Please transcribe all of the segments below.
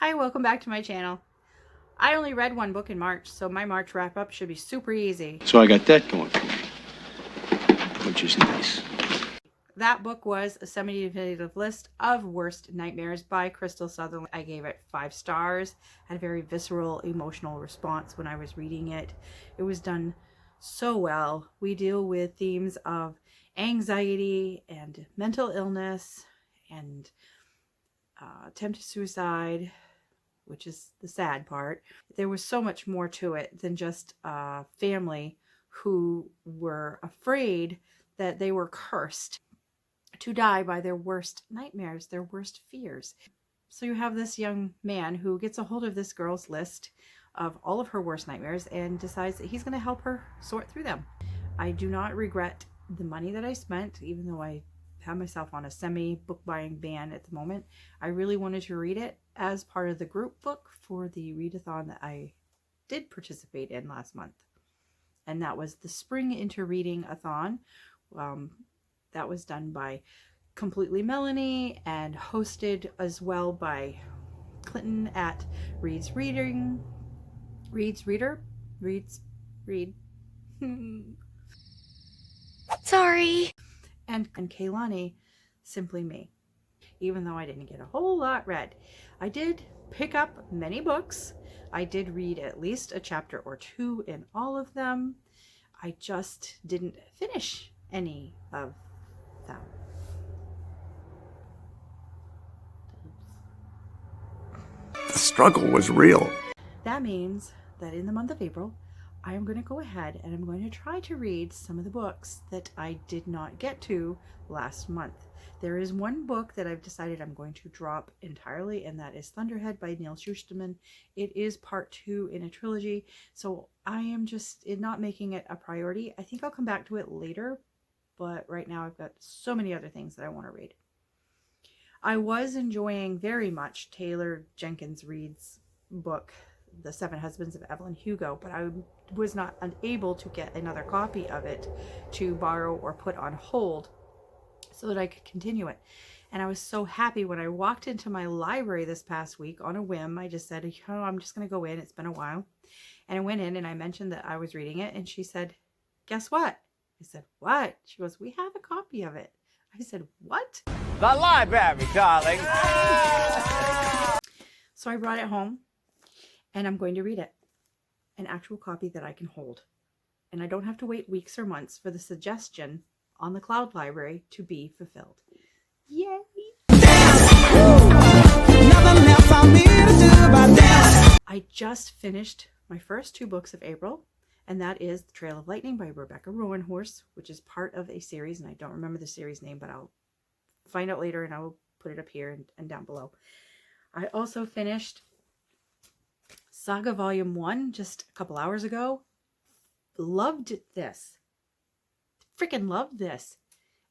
Hi, welcome back to my channel. I only read one book in March, so my March wrap-up should be super easy. So I got that going for me, which is nice. That book was a semi-definitive list of worst nightmares by Crystal Sutherland. I gave it 5 stars. I had a very visceral, emotional response when I was reading it. It was done so well. We deal with themes of anxiety and mental illness and attempted suicide, which is the sad part. There was so much more to it than just a family who were afraid that they were cursed to die by their worst nightmares, their worst fears. So you have this young man who gets a hold of this girl's list of all of her worst nightmares and decides that he's going to help her sort through them. I do not regret the money that I spent, even though I have myself on a semi-book buying ban at the moment. I really wanted to read it as part of the group book for the readathon that I did participate in last month. And that was the Spring into Reading-a-thon. That was done by Completely Melanie and hosted as well by Clinton at Read. Sorry. And Kaylani, SimplyMe. Even though I didn't get a whole lot read, I did pick up many books. I did read at least a chapter or 2 in all of them. I just didn't finish any of them. The struggle was real. That means that in the month of April, I am going to go ahead and I'm going to try to read some of the books that I did not get to last month. There is one book that I've decided I'm going to drop entirely, and that is Thunderhead by Neil Shusterman. It is part 2 in a trilogy, so I am just not making it a priority. I think I'll come back to it later, but right now I've got so many other things that I want to read. I was enjoying very much Taylor Jenkins Reid's book, The 7 Husbands of Evelyn Hugo, but I was not unable to get another copy of it to borrow or put on hold so that I could continue it. And I was so happy when I walked into my library this past week on a whim. I just said, I'm just going to go in. It's been a while. And I went in and I mentioned that I was reading it, and she said, guess what? I said, what? She goes, we have a copy of it. I said, what? The library, darling. So I brought it home and I'm going to read it. An actual copy that I can hold. And I don't have to wait weeks or months for the suggestion on the cloud library to be fulfilled. Yay! I just finished my first 2 books of April, and that is The Trail of Lightning by Rebecca Roanhorse, which is part of a series, and I don't remember the series name, but I'll find out later and I will put it up here and down below. I also finished Saga Volume 1 just a couple hours ago. Loved this. Freaking loved this.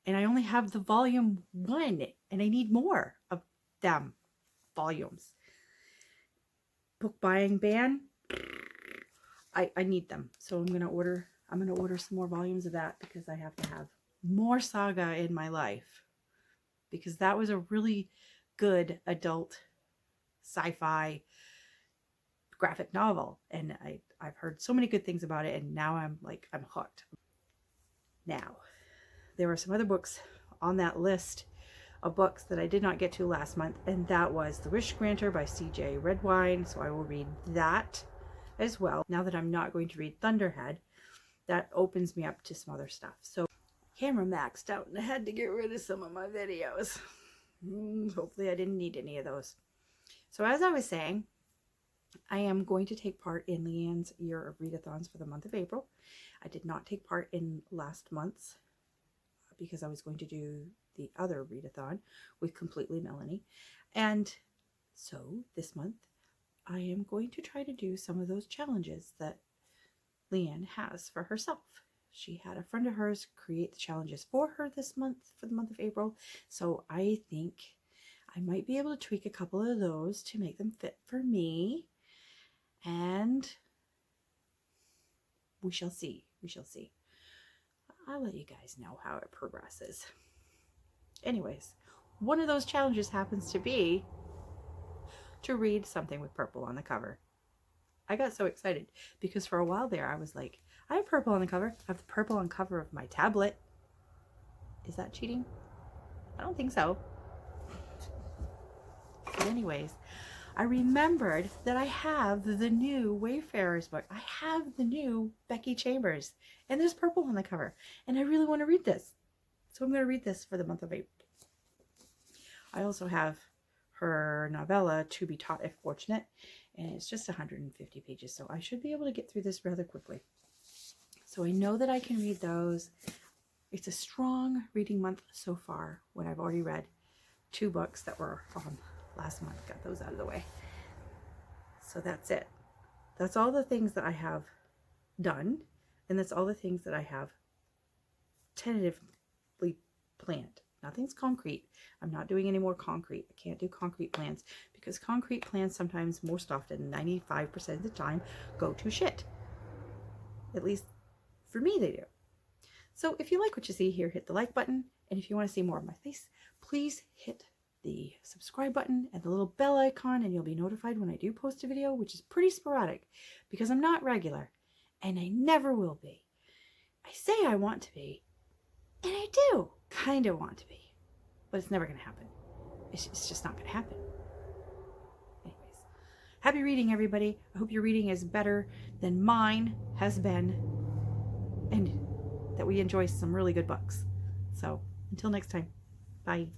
And I only have the Volume 1 and I need more of them volumes. Book buying ban. I need them. So I'm going to order some more volumes of that because I have to have more Saga in my life. Because that was a really good adult sci-fi graphic novel, and I've heard so many good things about it, and now I'm hooked. Now, there were some other books on that list of books that I did not get to last month, and that was The Wish Granter by C.J. Redwine, so I will read that as well. Now that I'm not going to read Thunderhead, that opens me up to some other stuff. So camera maxed out and I had to get rid of some of my videos. Hopefully I didn't need any of those. So as I was saying, I am going to take part in Lianne's Year of Readathons for the month of April. I did not take part in last month's because I was going to do the other readathon with Completely Melanie. And so this month I am going to try to do some of those challenges that Lianne has for herself. She had a friend of hers create the challenges for her this month, for the month of April. So I think I might be able to tweak a couple of those to make them fit for me. And we shall see. We shall see. I'll let you guys know how it progresses. Anyways, one of those challenges happens to be to read something with purple on the cover. I got so excited because for a while there I was like, I have purple on the cover. I have the purple on cover of my tablet. Is that cheating? I don't think so. But anyways, I remembered that I have the new Wayfarers book. I have the new Becky Chambers, and there's purple on the cover, and I really want to read this. So I'm going to read this for the month of April. I also have her novella, To Be Taught If Fortunate, and it's just 150 pages, so I should be able to get through this rather quickly. So I know that I can read those. It's a strong reading month so far when I've already read 2 books that were on last month. Got those out of the way. So that's it. That's all the things that I have done, and that's all the things that I have tentatively planned. Nothing's concrete. I'm not doing any more concrete. I can't do concrete plans because concrete plans sometimes, most often, 95% of the time, go to shit. At least for me, they do. So if you like what you see here, hit the like button. And if you want to see more of my face, please hit the subscribe button and the little bell icon, and you'll be notified when I do post a video, which is pretty sporadic because I'm not regular and I never will be. I say I want to be, and I do kind of want to be, but it's never going to happen. It's just not going to happen. Anyways, happy reading, everybody. I hope your reading is better than mine has been, and that we enjoy some really good books. So until next time, bye.